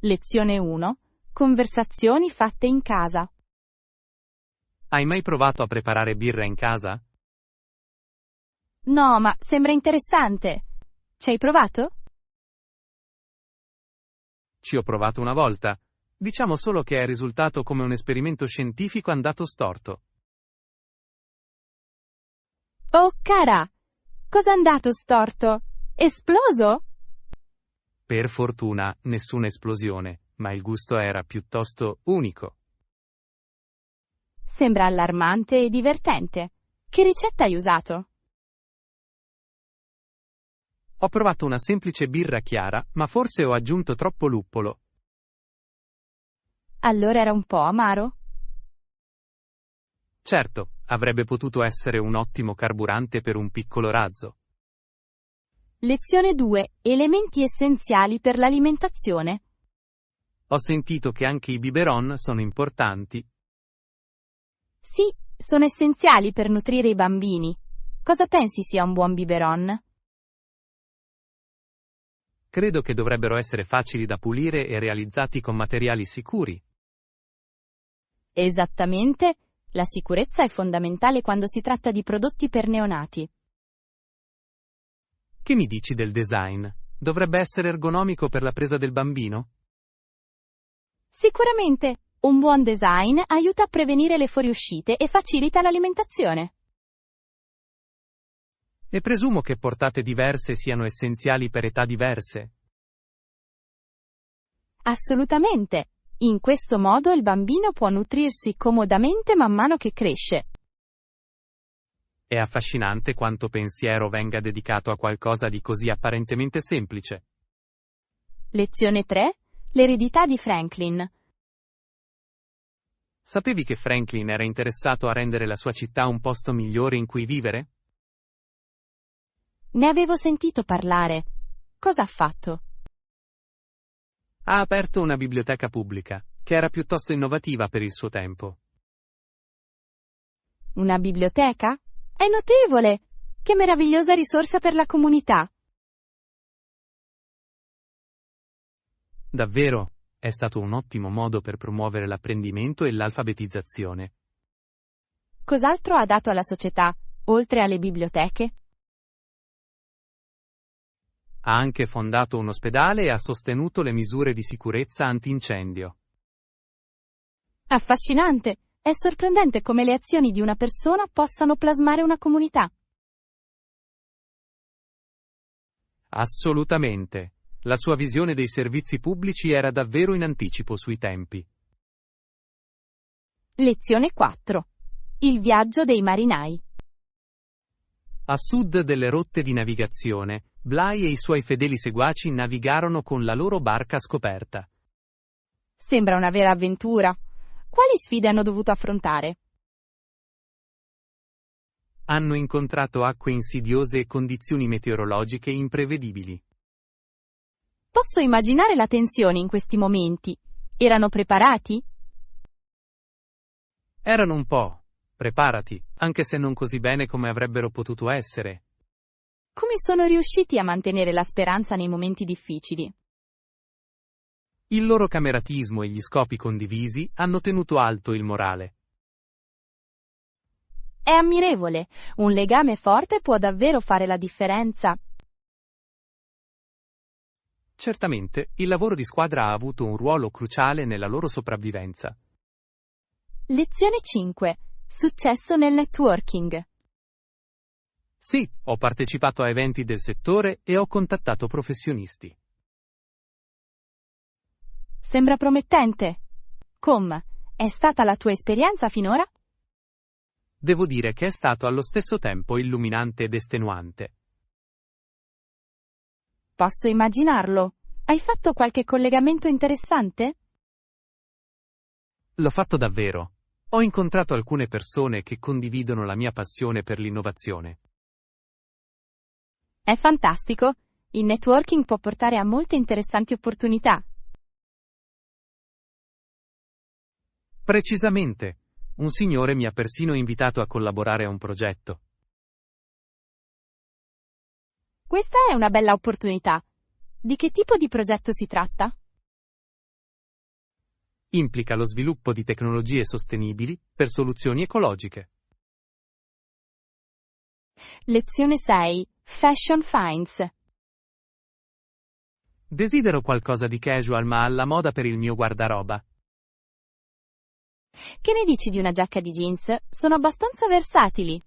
Lezione 1. Conversazioni fatte in casa. Hai mai provato a preparare birra in casa? No, ma sembra interessante. Ci hai provato? Ci ho provato una volta. Diciamo solo che è risultato come un esperimento scientifico andato storto. Oh, cara! Cosa è andato storto? Esploso? Per fortuna, nessuna esplosione, ma il gusto era piuttosto unico. Sembra allarmante e divertente. Che ricetta hai usato? Ho provato una semplice birra chiara, ma forse ho aggiunto troppo luppolo. Allora era un po' amaro? Certo, avrebbe potuto essere un ottimo carburante per un piccolo razzo. Lezione 2. Elementi essenziali per l'alimentazione. Ho sentito che anche i biberon sono importanti. Sì, sono essenziali per nutrire i bambini. Cosa pensi sia un buon biberon? Credo che dovrebbero essere facili da pulire e realizzati con materiali sicuri. Esattamente. La sicurezza è fondamentale quando si tratta di prodotti per neonati. Che mi dici del design? Dovrebbe essere ergonomico per la presa del bambino? Sicuramente, un buon design aiuta a prevenire le fuoriuscite e facilita l'alimentazione. E presumo che portate diverse siano essenziali per età diverse. Assolutamente. In questo modo il bambino può nutrirsi comodamente man mano che cresce. È affascinante quanto pensiero venga dedicato a qualcosa di così apparentemente semplice. Lezione 3. L'eredità di Franklin. Sapevi che Franklin era interessato a rendere la sua città un posto migliore in cui vivere? Ne avevo sentito parlare. Cosa ha fatto? Ha aperto una biblioteca pubblica, che era piuttosto innovativa per il suo tempo. Una biblioteca? È notevole! Che meravigliosa risorsa per la comunità! Davvero, è stato un ottimo modo per promuovere l'apprendimento e l'alfabetizzazione. Cos'altro ha dato alla società, oltre alle biblioteche? Ha anche fondato un ospedale e ha sostenuto le misure di sicurezza antincendio. Affascinante! È sorprendente come le azioni di una persona possano plasmare una comunità. Assolutamente. La sua visione dei servizi pubblici era davvero in anticipo sui tempi. Lezione 4. Il viaggio dei marinai. A sud delle rotte di navigazione, Bligh e i suoi fedeli seguaci navigarono con la loro barca scoperta. Sembra una vera avventura. Quali sfide hanno dovuto affrontare? Hanno incontrato acque insidiose e condizioni meteorologiche imprevedibili. Posso immaginare la tensione in questi momenti. Erano preparati? Erano un po'. Preparati, anche se non così bene come avrebbero potuto essere. Come sono riusciti a mantenere la speranza nei momenti difficili? Il loro cameratismo e gli scopi condivisi hanno tenuto alto il morale. È ammirevole. Un legame forte può davvero fare la differenza. Certamente, il lavoro di squadra ha avuto un ruolo cruciale nella loro sopravvivenza. Lezione 5. Successo nel networking. Sì, ho partecipato a eventi del settore e ho contattato professionisti. Sembra promettente. È stata la tua esperienza finora? Devo dire che è stato allo stesso tempo illuminante ed estenuante. Posso immaginarlo. Hai fatto qualche collegamento interessante? L'ho fatto davvero. Ho incontrato alcune persone che condividono la mia passione per l'innovazione. È fantastico. Il networking può portare a molte interessanti opportunità. Precisamente. Un signore mi ha persino invitato a collaborare a un progetto. Questa è una bella opportunità. Di che tipo di progetto si tratta? Implica lo sviluppo di tecnologie sostenibili per soluzioni ecologiche. Lezione 6. Fashion Finds. Desidero qualcosa di casual ma alla moda per il mio guardaroba. Che ne dici di una giacca di jeans? Sono abbastanza versatili.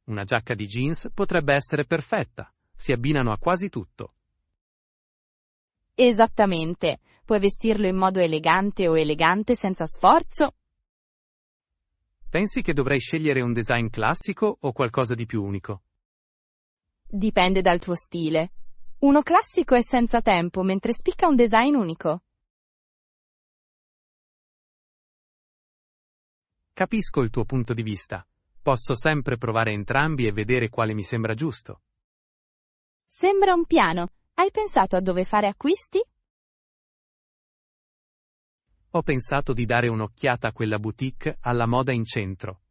Una giacca di jeans potrebbe essere perfetta. Si abbinano a quasi tutto. Esattamente. Puoi vestirlo in modo elegante o elegante senza sforzo. Pensi che dovrei scegliere un design classico o qualcosa di più unico? Dipende dal tuo stile. Uno classico è senza tempo, mentre spicca un design unico. Capisco il tuo punto di vista. Posso sempre provare entrambi e vedere quale mi sembra giusto. Sembra un piano. Hai pensato a dove fare acquisti? Ho pensato di dare un'occhiata a quella boutique alla moda in centro.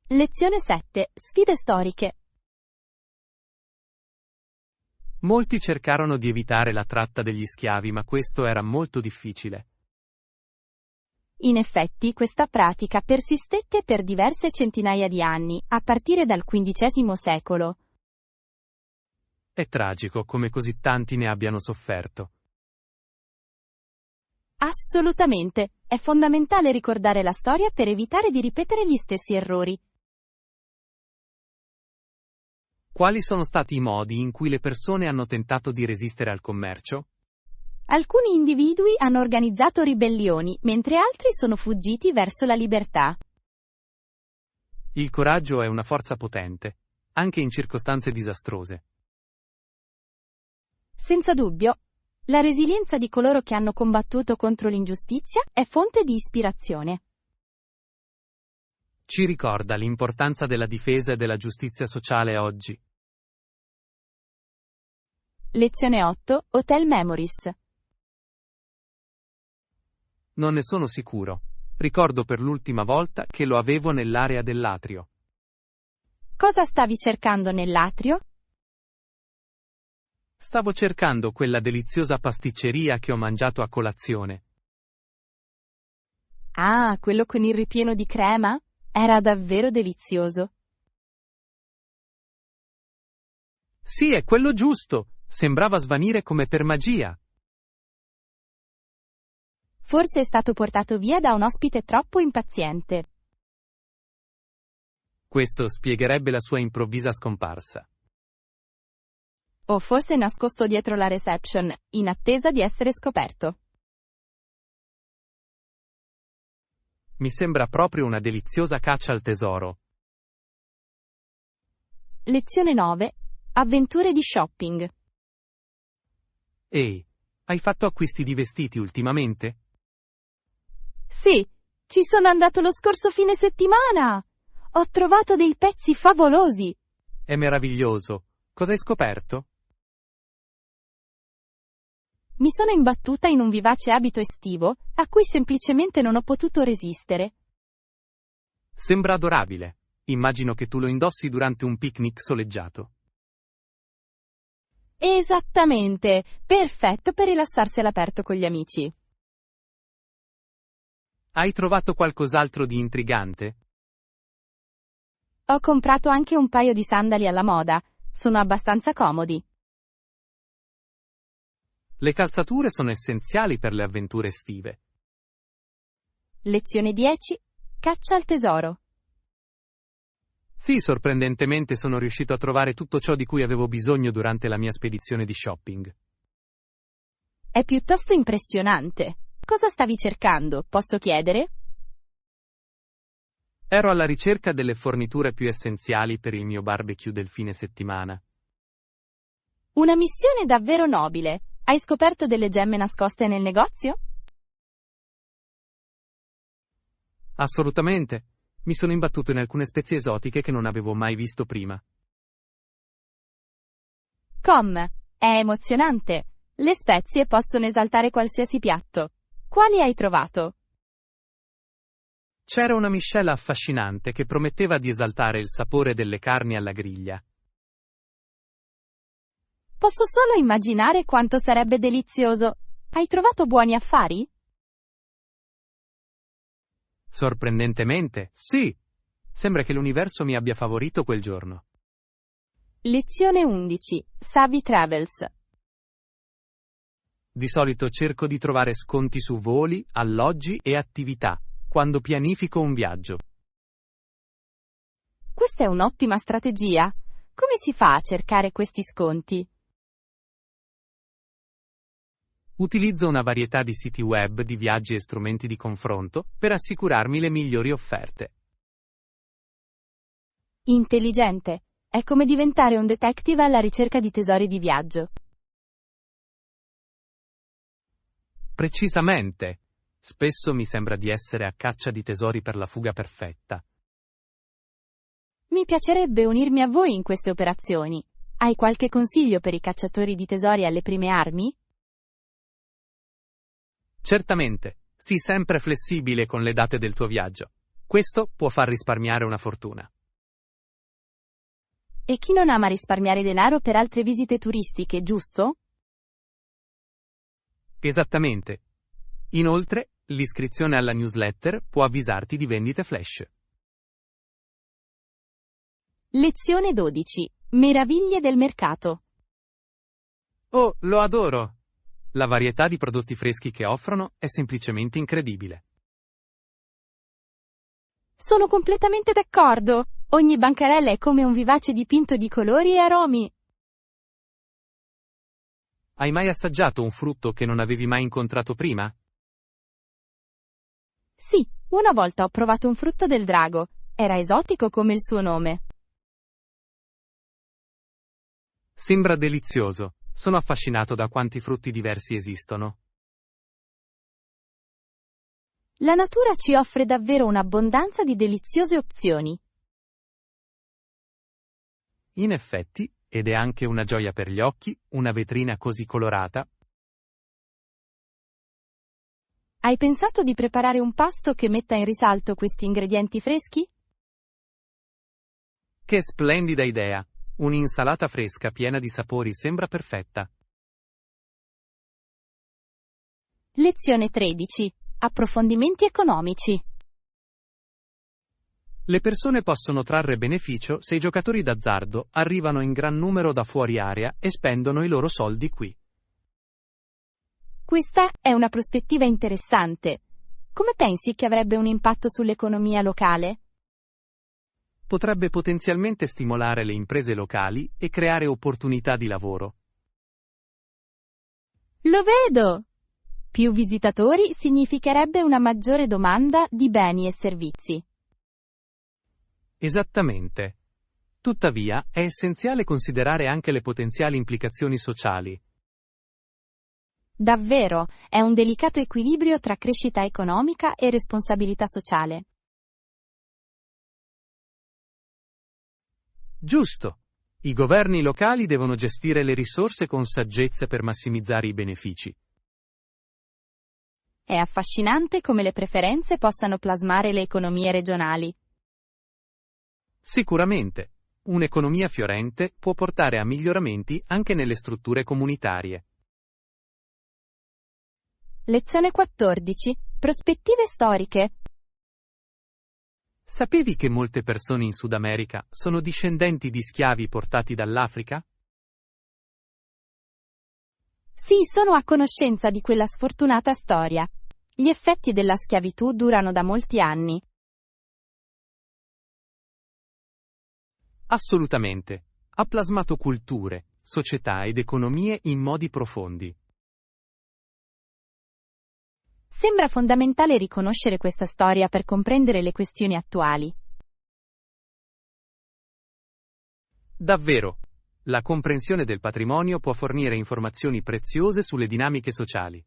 Lezione 7. Sfide storiche. Molti cercarono di evitare la tratta degli schiavi, ma questo era molto difficile. In effetti, questa pratica persistette per diverse centinaia di anni, a partire dal XV secolo. È tragico come così tanti ne abbiano sofferto. Assolutamente. È fondamentale ricordare la storia per evitare di ripetere gli stessi errori. Quali sono stati i modi in cui le persone hanno tentato di resistere al commercio? Alcuni individui hanno organizzato ribellioni, mentre altri sono fuggiti verso la libertà. Il coraggio è una forza potente, anche in circostanze disastrose. Senza dubbio, la resilienza di coloro che hanno combattuto contro l'ingiustizia è fonte di ispirazione. Ci ricorda l'importanza della difesa e della giustizia sociale oggi. Lezione 8. Hotel Memories. Non ne sono sicuro. Ricordo per l'ultima volta che lo avevo nell'area dell'atrio. Cosa stavi cercando nell'atrio? Stavo cercando quella deliziosa pasticceria che ho mangiato a colazione. Ah, quello con il ripieno di crema? Era davvero delizioso. Sì, è quello giusto. Sembrava svanire come per magia. Forse è stato portato via da un ospite troppo impaziente. Questo spiegherebbe la sua improvvisa scomparsa. O forse nascosto dietro la reception, in attesa di essere scoperto. Mi sembra proprio una deliziosa caccia al tesoro. Lezione 9. Avventure di shopping. Ehi, hai fatto acquisti di vestiti ultimamente? Sì, ci sono andato lo scorso fine settimana. Ho trovato dei pezzi favolosi. È meraviglioso. Cosa hai scoperto? Mi sono imbattuta in un vivace abito estivo, a cui semplicemente non ho potuto resistere. Sembra adorabile. Immagino che tu lo indossi durante un picnic soleggiato. Esattamente, perfetto per rilassarsi all'aperto con gli amici. Hai trovato qualcos'altro di intrigante? Ho comprato anche un paio di sandali alla moda, sono abbastanza comodi. Le calzature sono essenziali per le avventure estive. Lezione 10. Caccia al tesoro. Sì, sorprendentemente sono riuscito a trovare tutto ciò di cui avevo bisogno durante la mia spedizione di shopping. È piuttosto impressionante. Cosa stavi cercando, posso chiedere? Ero alla ricerca delle forniture più essenziali per il mio barbecue del fine settimana. Una missione davvero nobile. Hai scoperto delle gemme nascoste nel negozio? Assolutamente. Mi sono imbattuto in alcune spezie esotiche che non avevo mai visto prima. È emozionante. Le spezie possono esaltare qualsiasi piatto. Quali hai trovato? C'era una miscela affascinante che prometteva di esaltare il sapore delle carni alla griglia. Posso solo immaginare quanto sarebbe delizioso. Hai trovato buoni affari? Sorprendentemente, sì. Sembra che l'universo mi abbia favorito quel giorno. Lezione 11. Savvy Travels. Di solito cerco di trovare sconti su voli, alloggi e attività quando pianifico un viaggio. Questa è un'ottima strategia. Come si fa a cercare questi sconti? Utilizzo una varietà di siti web, di viaggi e strumenti di confronto per assicurarmi le migliori offerte. Intelligente. È come diventare un detective alla ricerca di tesori di viaggio. Precisamente. Spesso mi sembra di essere a caccia di tesori per la fuga perfetta. Mi piacerebbe unirmi a voi in queste operazioni. Hai qualche consiglio per i cacciatori di tesori alle prime armi? Certamente, sii sempre flessibile con le date del tuo viaggio. Questo può far risparmiare una fortuna. E chi non ama risparmiare denaro per altre visite turistiche, giusto? Esattamente. Inoltre, l'iscrizione alla newsletter può avvisarti di vendite flash. Lezione 12. Meraviglie del mercato. Oh, lo adoro! La varietà di prodotti freschi che offrono è semplicemente incredibile. Sono completamente d'accordo. Ogni bancarella è come un vivace dipinto di colori e aromi. Hai mai assaggiato un frutto che non avevi mai incontrato prima? Sì, una volta ho provato un frutto del drago. Era esotico come il suo nome. Sembra delizioso. Sono affascinato da quanti frutti diversi esistono. La natura ci offre davvero un'abbondanza di deliziose opzioni. In effetti, ed è anche una gioia per gli occhi, una vetrina così colorata. Hai pensato di preparare un pasto che metta in risalto questi ingredienti freschi? Che splendida idea! Un'insalata fresca piena di sapori sembra perfetta. Lezione 13. Approfondimenti economici. Le persone possono trarre beneficio se i giocatori d'azzardo arrivano in gran numero da fuori area e spendono i loro soldi qui. Questa è una prospettiva interessante. Come pensi che avrebbe un impatto sull'economia locale? Potrebbe potenzialmente stimolare le imprese locali e creare opportunità di lavoro. Lo vedo! Più visitatori significherebbe una maggiore domanda di beni e servizi. Esattamente. Tuttavia, è essenziale considerare anche le potenziali implicazioni sociali. Davvero, è un delicato equilibrio tra crescita economica e responsabilità sociale. Giusto. I governi locali devono gestire le risorse con saggezza per massimizzare i benefici. È affascinante come le preferenze possano plasmare le economie regionali. Sicuramente, un'economia fiorente può portare a miglioramenti anche nelle strutture comunitarie. Lezione 14. Prospettive storiche. Sapevi che molte persone in Sud America sono discendenti di schiavi portati dall'Africa? Sì, sono a conoscenza di quella sfortunata storia. Gli effetti della schiavitù durano da molti anni. Assolutamente. Ha plasmato culture, società ed economie in modi profondi. Sembra fondamentale riconoscere questa storia per comprendere le questioni attuali. Davvero, la comprensione del patrimonio può fornire informazioni preziose sulle dinamiche sociali.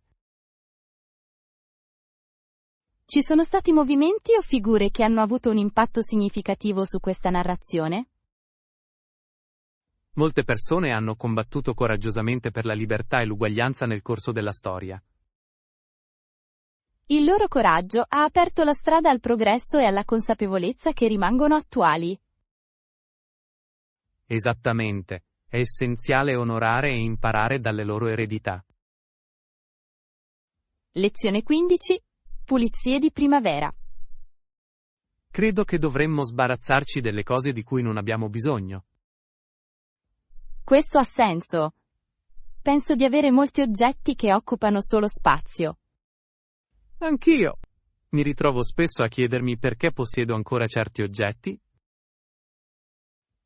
Ci sono stati movimenti o figure che hanno avuto un impatto significativo su questa narrazione? Molte persone hanno combattuto coraggiosamente per la libertà e l'uguaglianza nel corso della storia. Il loro coraggio ha aperto la strada al progresso e alla consapevolezza che rimangono attuali. Esattamente. È essenziale onorare e imparare dalle loro eredità. Lezione 15. Pulizie di primavera. Credo che dovremmo sbarazzarci delle cose di cui non abbiamo bisogno. Questo ha senso. Penso di avere molti oggetti che occupano solo spazio. Anch'io. Mi ritrovo spesso a chiedermi perché possiedo ancora certi oggetti.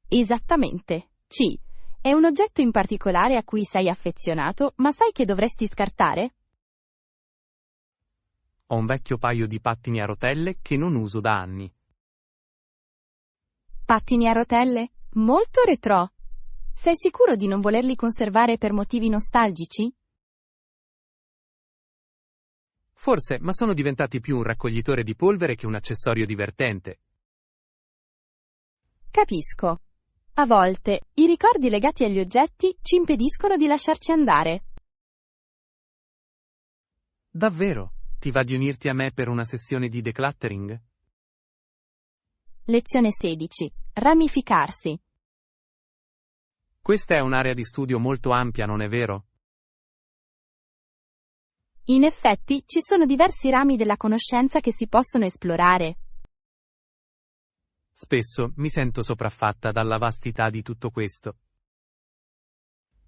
Esattamente. C. È un oggetto in particolare a cui sei affezionato, ma sai che dovresti scartare? Ho un vecchio paio di pattini a rotelle che non uso da anni. Pattini a rotelle? Molto retrò. Sei sicuro di non volerli conservare per motivi nostalgici? Forse, ma sono diventati più un raccoglitore di polvere che un accessorio divertente. Capisco. A volte, i ricordi legati agli oggetti ci impediscono di lasciarci andare. Davvero? Ti va di unirti a me per una sessione di decluttering? Lezione 16. Ramificarsi. Questa è un'area di studio molto ampia, non è vero? In effetti, ci sono diversi rami della conoscenza che si possono esplorare. Spesso mi sento sopraffatta dalla vastità di tutto questo.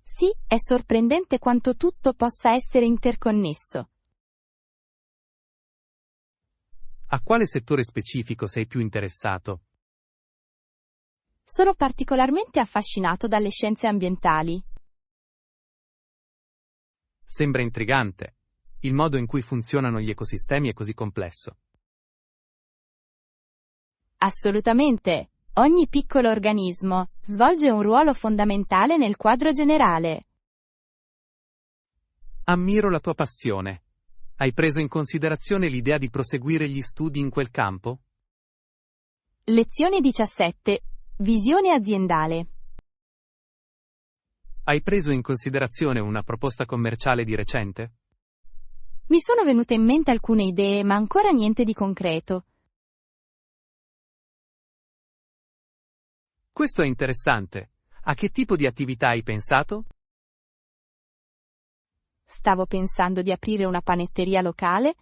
Sì, è sorprendente quanto tutto possa essere interconnesso. A quale settore specifico sei più interessato? Sono particolarmente affascinato dalle scienze ambientali. Sembra intrigante. Il modo in cui funzionano gli ecosistemi è così complesso. Assolutamente. Ogni piccolo organismo svolge un ruolo fondamentale nel quadro generale. Ammiro la tua passione. Hai preso in considerazione l'idea di proseguire gli studi in quel campo? Lezione 17. Visione aziendale. Hai preso in considerazione una proposta commerciale di recente? Mi sono venute in mente alcune idee, ma ancora niente di concreto. Questo è interessante. A che tipo di attività hai pensato? Stavo pensando di aprire una panetteria locale.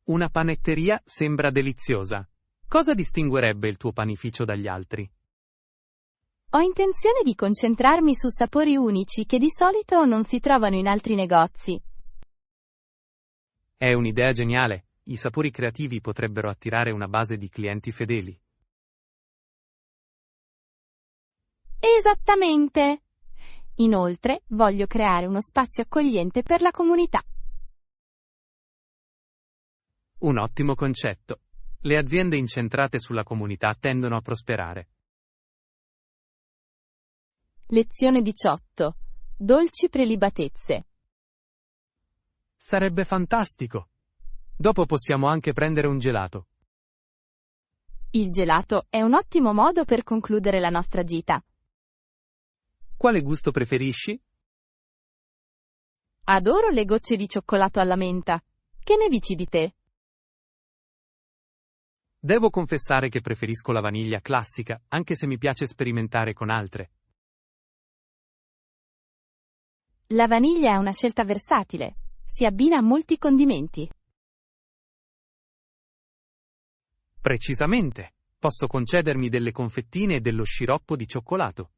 Una panetteria sembra deliziosa. Cosa distinguerebbe il tuo panificio dagli altri? Ho intenzione di concentrarmi su sapori unici che di solito non si trovano in altri negozi. È un'idea geniale. I sapori creativi potrebbero attirare una base di clienti fedeli. Esattamente. Inoltre, voglio creare uno spazio accogliente per la comunità. Un ottimo concetto. Le aziende incentrate sulla comunità tendono a prosperare. Lezione 18. Dolci prelibatezze. Sarebbe fantastico. Dopo possiamo anche prendere un gelato. Il gelato è un ottimo modo per concludere la nostra gita. Quale gusto preferisci? Adoro le gocce di cioccolato alla menta. Che ne dici di te? Devo confessare che preferisco la vaniglia classica, anche se mi piace sperimentare con altre. La vaniglia è una scelta versatile. Si abbina a molti condimenti. Precisamente. Posso concedermi delle confettine e dello sciroppo di cioccolato.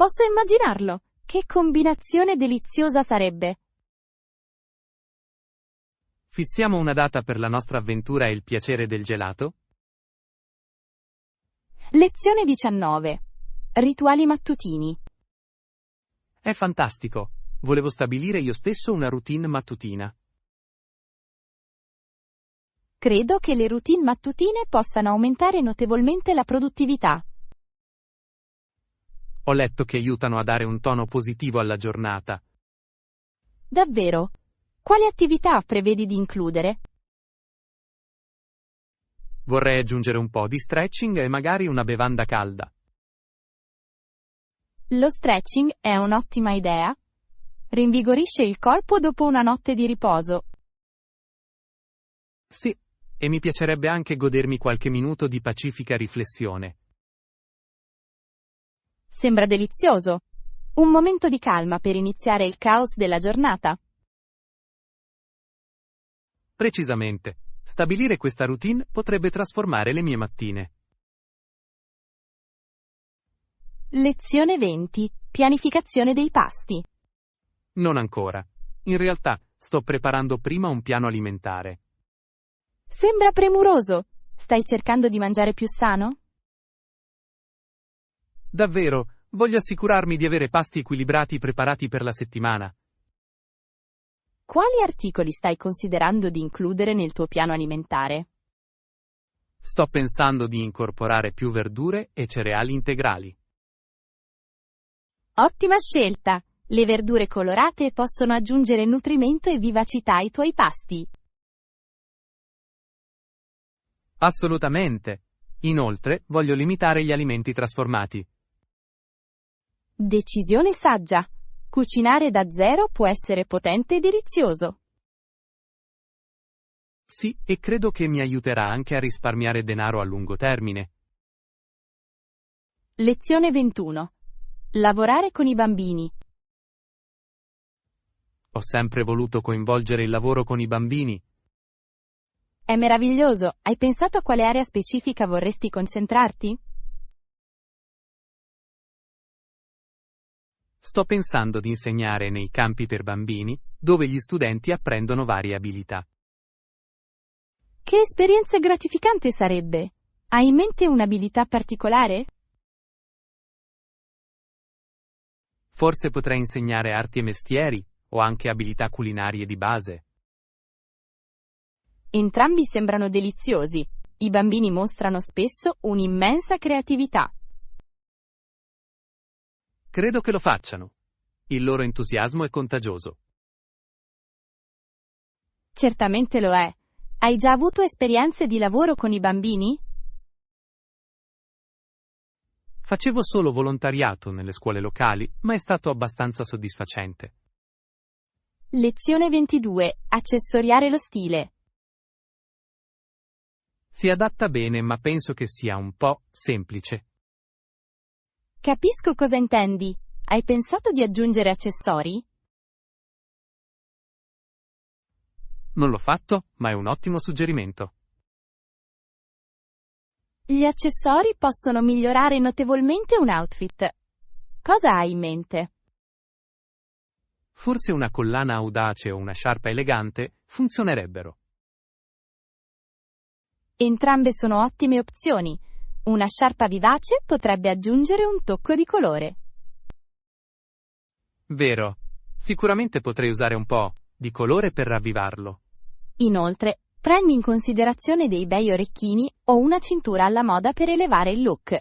Posso immaginarlo. Che combinazione deliziosa sarebbe. Fissiamo una data per la nostra avventura e il piacere del gelato? Lezione 19. Rituali mattutini. È fantastico. Volevo stabilire io stesso una routine mattutina. Credo che le routine mattutine possano aumentare notevolmente la produttività. Ho letto che aiutano a dare un tono positivo alla giornata. Davvero? Quali attività prevedi di includere? Vorrei aggiungere un po' di stretching e magari una bevanda calda. Lo stretching è un'ottima idea. Rinvigorisce il corpo dopo una notte di riposo. Sì, e mi piacerebbe anche godermi qualche minuto di pacifica riflessione. Sembra delizioso. Un momento di calma per iniziare il caos della giornata. Precisamente, stabilire questa routine potrebbe trasformare le mie mattine. Lezione 20. Pianificazione dei pasti. Non ancora. In realtà, sto preparando prima un piano alimentare. Sembra premuroso. Stai cercando di mangiare più sano? Davvero, voglio assicurarmi di avere pasti equilibrati preparati per la settimana. Quali articoli stai considerando di includere nel tuo piano alimentare? Sto pensando di incorporare più verdure e cereali integrali. Ottima scelta! Le verdure colorate possono aggiungere nutrimento e vivacità ai tuoi pasti. Assolutamente. Inoltre, voglio limitare gli alimenti trasformati. Decisione saggia. Cucinare da zero può essere potente e delizioso. Sì, e credo che mi aiuterà anche a risparmiare denaro a lungo termine. Lezione 21. Lavorare con i bambini. Ho sempre voluto coinvolgere il lavoro con i bambini. È meraviglioso. Hai pensato a quale area specifica vorresti concentrarti? Sto pensando di insegnare nei campi per bambini, dove gli studenti apprendono varie abilità. Che esperienza gratificante sarebbe! Hai in mente un'abilità particolare? Forse potrei insegnare arti e mestieri, o anche abilità culinarie di base. Entrambi sembrano deliziosi. I bambini mostrano spesso un'immensa creatività. Credo che lo facciano. Il loro entusiasmo è contagioso. Certamente lo è. Hai già avuto esperienze di lavoro con i bambini? Facevo solo volontariato nelle scuole locali, ma è stato abbastanza soddisfacente. Lezione 22. Accessoriare lo stile. Si adatta bene, ma penso che sia un po' semplice. Capisco cosa intendi. Hai pensato di aggiungere accessori? Non l'ho fatto, ma è un ottimo suggerimento. Gli accessori possono migliorare notevolmente un outfit. Cosa hai in mente? Forse una collana audace o una sciarpa elegante funzionerebbero. Entrambe sono ottime opzioni. Una sciarpa vivace potrebbe aggiungere un tocco di colore. Vero. Sicuramente potrei usare un po' di colore per ravvivarlo. Inoltre, prendi in considerazione dei bei orecchini o una cintura alla moda per elevare il look.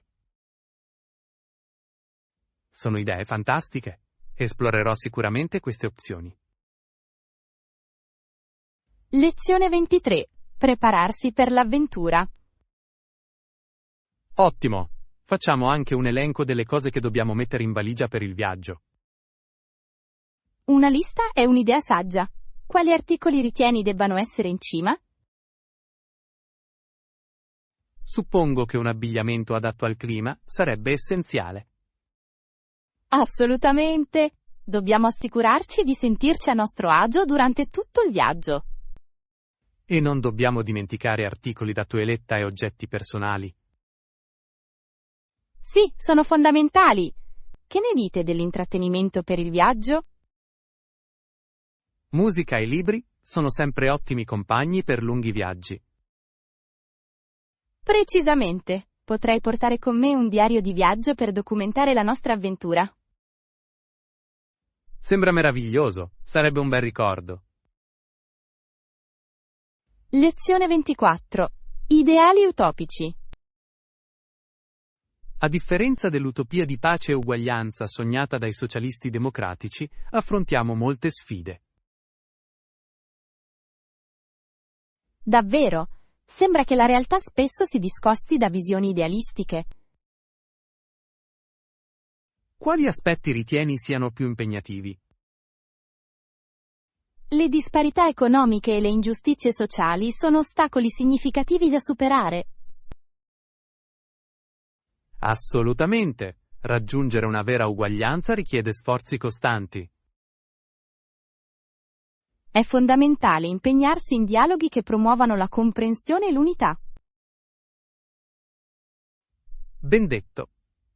Sono idee fantastiche. Esplorerò sicuramente queste opzioni. Lezione 23. Prepararsi per l'avventura. Ottimo! Facciamo anche un elenco delle cose che dobbiamo mettere in valigia per il viaggio. Una lista è un'idea saggia. Quali articoli ritieni debbano essere in cima? Suppongo che un abbigliamento adatto al clima sarebbe essenziale. Assolutamente! Dobbiamo assicurarci di sentirci a nostro agio durante tutto il viaggio. E non dobbiamo dimenticare articoli da toeletta e oggetti personali. Sì, sono fondamentali. Che ne dite dell'intrattenimento per il viaggio? Musica e libri sono sempre ottimi compagni per lunghi viaggi. Precisamente. Potrei portare con me un diario di viaggio per documentare la nostra avventura. Sembra meraviglioso, sarebbe un bel ricordo. Lezione 24. Ideali utopici. A differenza dell'utopia di pace e uguaglianza sognata dai socialisti democratici, affrontiamo molte sfide. Davvero? Sembra che la realtà spesso si discosti da visioni idealistiche. Quali aspetti ritieni siano più impegnativi? Le disparità economiche e le ingiustizie sociali sono ostacoli significativi da superare. Assolutamente. Raggiungere una vera uguaglianza richiede sforzi costanti. È fondamentale impegnarsi in dialoghi che promuovano la comprensione e l'unità. Ben detto.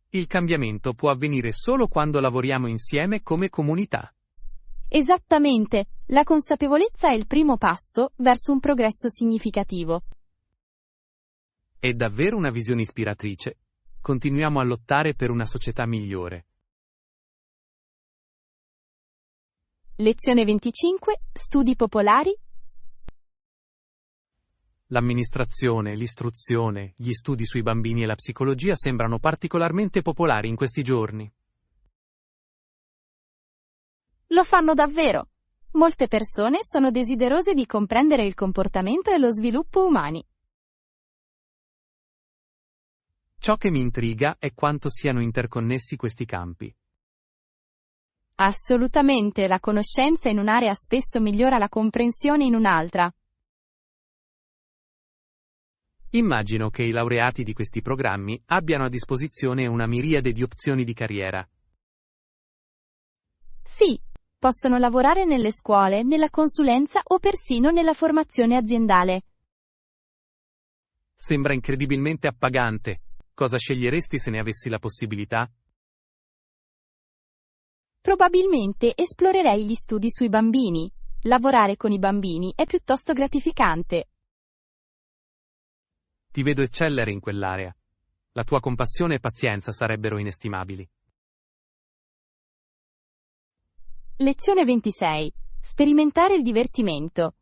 Il cambiamento può avvenire solo quando lavoriamo insieme come comunità. Esattamente, la consapevolezza è il primo passo verso un progresso significativo. È davvero una visione ispiratrice. Continuiamo a lottare per una società migliore. Lezione 25. Studi popolari. L'amministrazione, l'istruzione, gli studi sui bambini e la psicologia sembrano particolarmente popolari in questi giorni. Lo fanno davvero. Molte persone sono desiderose di comprendere il comportamento e lo sviluppo umani. Ciò che mi intriga è quanto siano interconnessi questi campi. Assolutamente, la conoscenza in un'area spesso migliora la comprensione in un'altra. Immagino che i laureati di questi programmi abbiano a disposizione una miriade di opzioni di carriera. Sì, possono lavorare nelle scuole, nella consulenza o persino nella formazione aziendale. Sembra incredibilmente appagante. Cosa sceglieresti se ne avessi la possibilità? Probabilmente esplorerei gli studi sui bambini. Lavorare con i bambini è piuttosto gratificante. Ti vedo eccellere in quell'area. La tua compassione e pazienza sarebbero inestimabili. Lezione 26. Sperimentare il divertimento.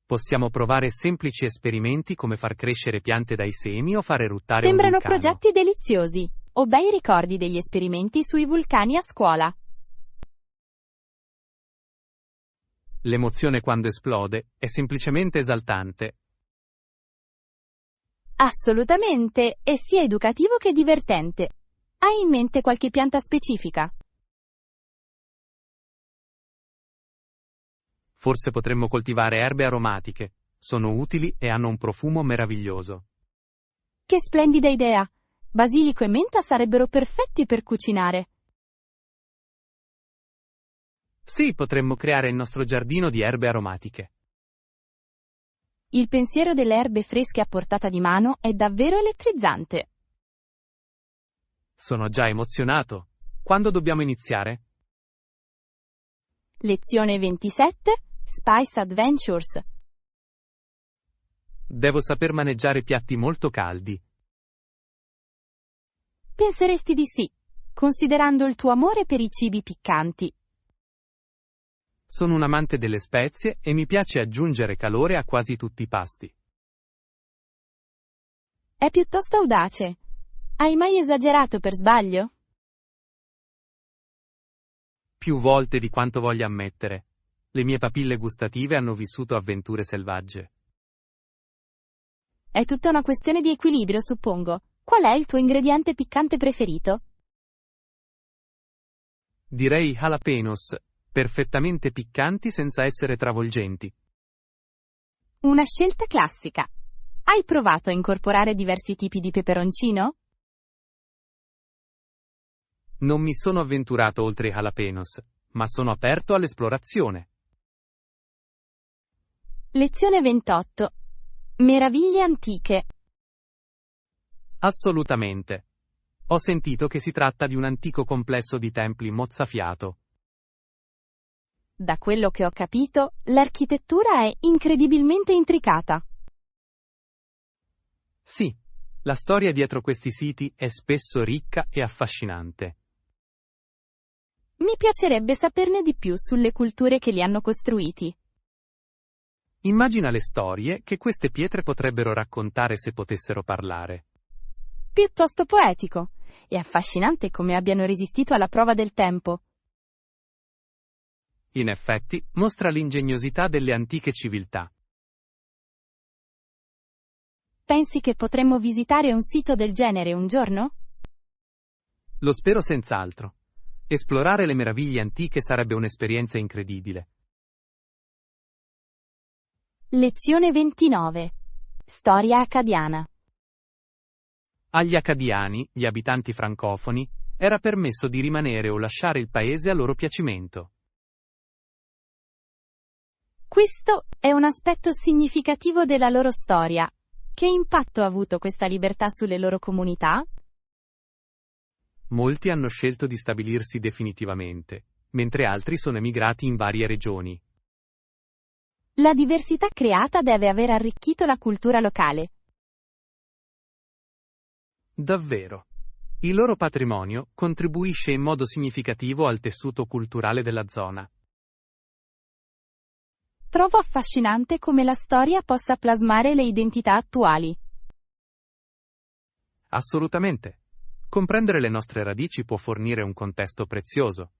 Possiamo provare semplici esperimenti come far crescere piante dai semi o far eruttare un Sembrano vulcano. progetti deliziosi. Ho bei ricordi degli esperimenti sui vulcani a scuola. L'emozione quando esplode è semplicemente esaltante. Assolutamente, è sia educativo che divertente. Hai in mente qualche pianta specifica? Forse potremmo coltivare erbe aromatiche. Sono utili e hanno un profumo meraviglioso. Che splendida idea! Basilico e menta sarebbero perfetti per cucinare. Sì, potremmo creare il nostro giardino di erbe aromatiche. Il pensiero delle erbe fresche a portata di mano è davvero elettrizzante. Sono già emozionato. Quando dobbiamo iniziare? Lezione 27. Spice Adventures. Devo saper maneggiare piatti molto caldi. Penseresti di sì, considerando il tuo amore per i cibi piccanti. Sono un amante delle spezie e mi piace aggiungere calore a quasi tutti i pasti. È piuttosto audace. Hai mai esagerato per sbaglio? Più volte di quanto voglia ammettere. Le mie papille gustative hanno vissuto avventure selvagge. È tutta una questione di equilibrio, suppongo. Qual è il tuo ingrediente piccante preferito? Direi jalapenos, perfettamente piccanti senza essere travolgenti. Una scelta classica. Hai provato a incorporare diversi tipi di peperoncino? Non mi sono avventurato oltre i jalapenos, ma sono aperto all'esplorazione. Lezione 28. Meraviglie antiche. Assolutamente. Ho sentito che si tratta di un antico complesso di templi mozzafiato. Da quello che ho capito, l'architettura è incredibilmente intricata. Sì, la storia dietro questi siti è spesso ricca e affascinante. Mi piacerebbe saperne di più sulle culture che li hanno costruiti. Immagina le storie che queste pietre potrebbero raccontare se potessero parlare. Piuttosto poetico. È affascinante come abbiano resistito alla prova del tempo. In effetti, mostra l'ingegnosità delle antiche civiltà. Pensi che potremmo visitare un sito del genere un giorno? Lo spero senz'altro. Esplorare le meraviglie antiche sarebbe un'esperienza incredibile. Lezione 29. Storia accadiana. Agli Accadiani, gli abitanti francofoni, era permesso di rimanere o lasciare il paese a loro piacimento. Questo è un aspetto significativo della loro storia. Che impatto ha avuto questa libertà sulle loro comunità? Molti hanno scelto di stabilirsi definitivamente, mentre altri sono emigrati in varie regioni. La diversità creata deve aver arricchito la cultura locale. Davvero. Il loro patrimonio contribuisce in modo significativo al tessuto culturale della zona. Trovo affascinante come la storia possa plasmare le identità attuali. Assolutamente. Comprendere le nostre radici può fornire un contesto prezioso.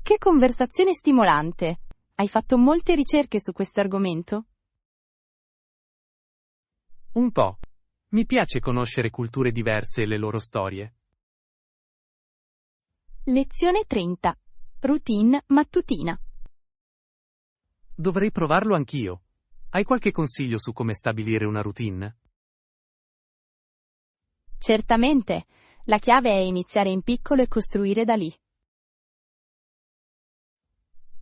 Che conversazione stimolante! Hai fatto molte ricerche su questo argomento? Un po'. Mi piace conoscere culture diverse e le loro storie. Lezione 30. Routine mattutina. Dovrei provarlo anch'io. Hai qualche consiglio su come stabilire una routine? Certamente. La chiave è iniziare in piccolo e costruire da lì.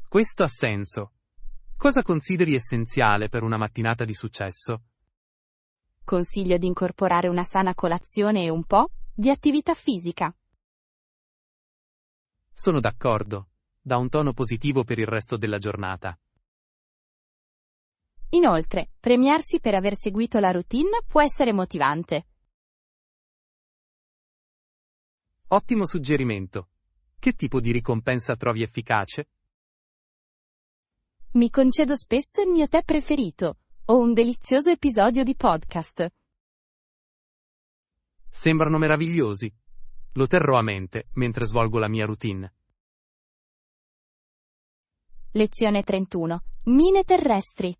Questo ha senso. Cosa consideri essenziale per una mattinata di successo? Consiglio di incorporare una sana colazione e un po' di attività fisica. Sono d'accordo. Dà un tono positivo per il resto della giornata. Inoltre, premiarsi per aver seguito la routine può essere motivante. Ottimo suggerimento. Che tipo di ricompensa trovi efficace? Mi concedo spesso il mio tè preferito o un delizioso episodio di podcast. Sembrano meravigliosi. Lo terrò a mente mentre svolgo la mia routine. Lezione 31. Mine terrestri.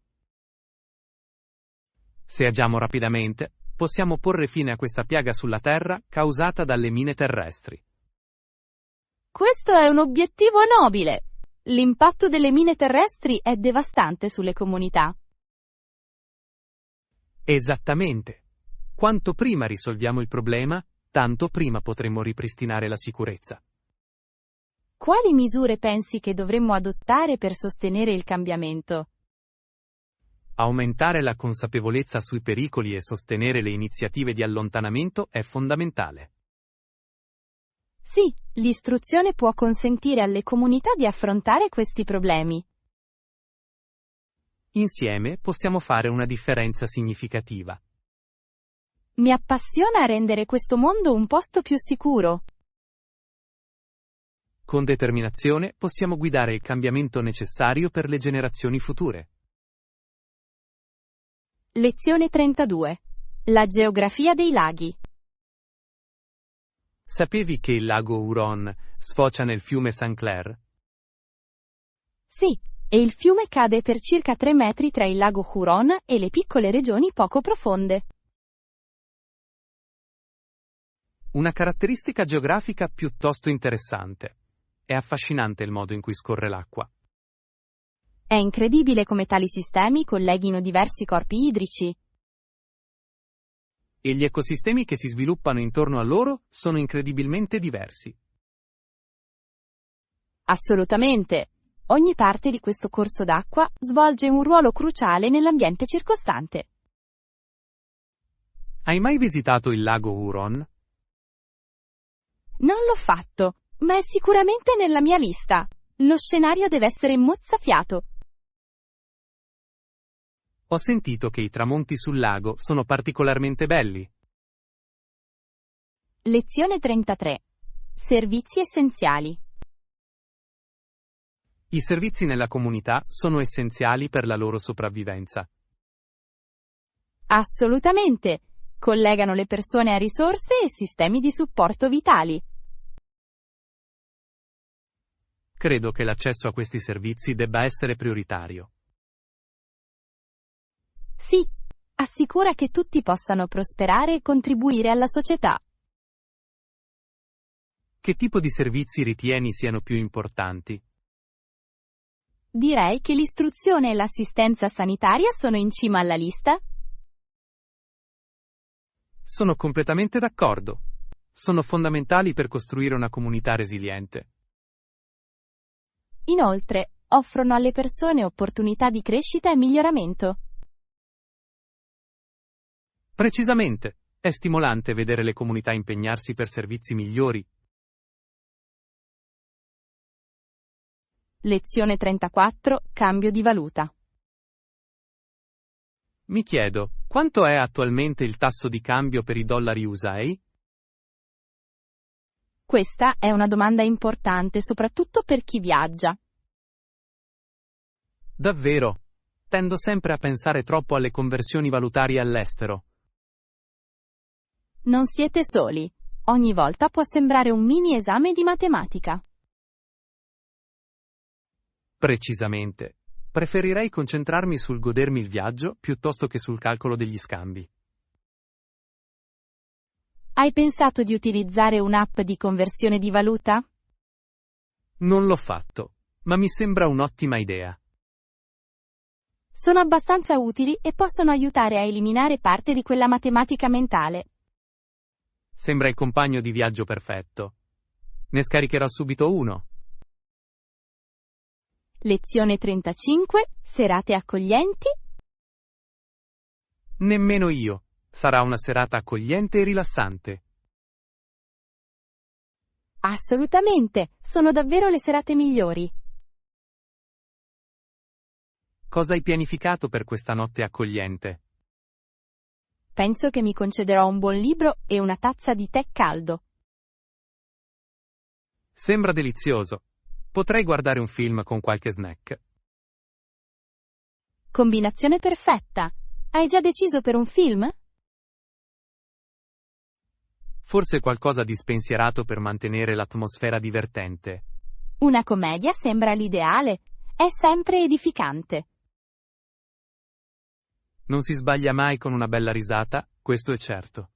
Se agiamo rapidamente, possiamo porre fine a questa piaga sulla Terra causata dalle mine terrestri. Questo è un obiettivo nobile! L'impatto delle mine terrestri è devastante sulle comunità. Esattamente. Quanto prima risolviamo il problema, tanto prima potremo ripristinare la sicurezza. Quali misure pensi che dovremmo adottare per sostenere il cambiamento? Aumentare la consapevolezza sui pericoli e sostenere le iniziative di allontanamento è fondamentale. Sì, l'istruzione può consentire alle comunità di affrontare questi problemi. Insieme possiamo fare una differenza significativa. Mi appassiona rendere questo mondo un posto più sicuro. Con determinazione possiamo guidare il cambiamento necessario per le generazioni future. Lezione 32. La geografia dei laghi. Sapevi che il lago Huron sfocia nel fiume St. Clair? Sì, e il fiume cade per circa 3 metri tra il lago Huron e le piccole regioni poco profonde. Una caratteristica geografica piuttosto interessante. È affascinante il modo in cui scorre l'acqua. È incredibile come tali sistemi colleghino diversi corpi idrici. E gli ecosistemi che si sviluppano intorno a loro sono incredibilmente diversi. Assolutamente. Ogni parte di questo corso d'acqua svolge un ruolo cruciale nell'ambiente circostante. Hai mai visitato il lago Huron? Non l'ho fatto, ma è sicuramente nella mia lista. Lo scenario deve essere mozzafiato. Ho sentito che i tramonti sul lago sono particolarmente belli. Lezione 33. Servizi essenziali. I servizi nella comunità sono essenziali per la loro sopravvivenza. Assolutamente. Collegano le persone a risorse e sistemi di supporto vitali. Credo che l'accesso a questi servizi debba essere prioritario. Sì, assicura che tutti possano prosperare e contribuire alla società. Che tipo di servizi ritieni siano più importanti? Direi che l'istruzione e l'assistenza sanitaria sono in cima alla lista. Sono completamente d'accordo. Sono fondamentali per costruire una comunità resiliente. Inoltre, offrono alle persone opportunità di crescita e miglioramento. Precisamente, è stimolante vedere le comunità impegnarsi per servizi migliori. Lezione 34. Cambio di valuta. Mi chiedo, quanto è attualmente il tasso di cambio per i dollari USA? Questa è una domanda importante soprattutto per chi viaggia. Davvero? Tendo sempre a pensare troppo alle conversioni valutarie all'estero. Non siete soli. Ogni volta può sembrare un mini esame di matematica. Precisamente. Preferirei concentrarmi sul godermi il viaggio piuttosto che sul calcolo degli scambi. Hai pensato di utilizzare un'app di conversione di valuta? Non l'ho fatto, ma mi sembra un'ottima idea. Sono abbastanza utili e possono aiutare a eliminare parte di quella matematica mentale. Sembra il compagno di viaggio perfetto. Ne scaricherò subito uno. Lezione 35. Serate accoglienti? Nemmeno io. Sarà una serata accogliente e rilassante. Assolutamente, sono davvero le serate migliori. Cosa hai pianificato per questa notte accogliente? Penso che mi concederò un buon libro e una tazza di tè caldo. Sembra delizioso. Potrei guardare un film con qualche snack. Combinazione perfetta. Hai già deciso per un film? Forse qualcosa di spensierato per mantenere l'atmosfera divertente. Una commedia sembra l'ideale. È sempre edificante. Non si sbaglia mai con una bella risata, questo è certo.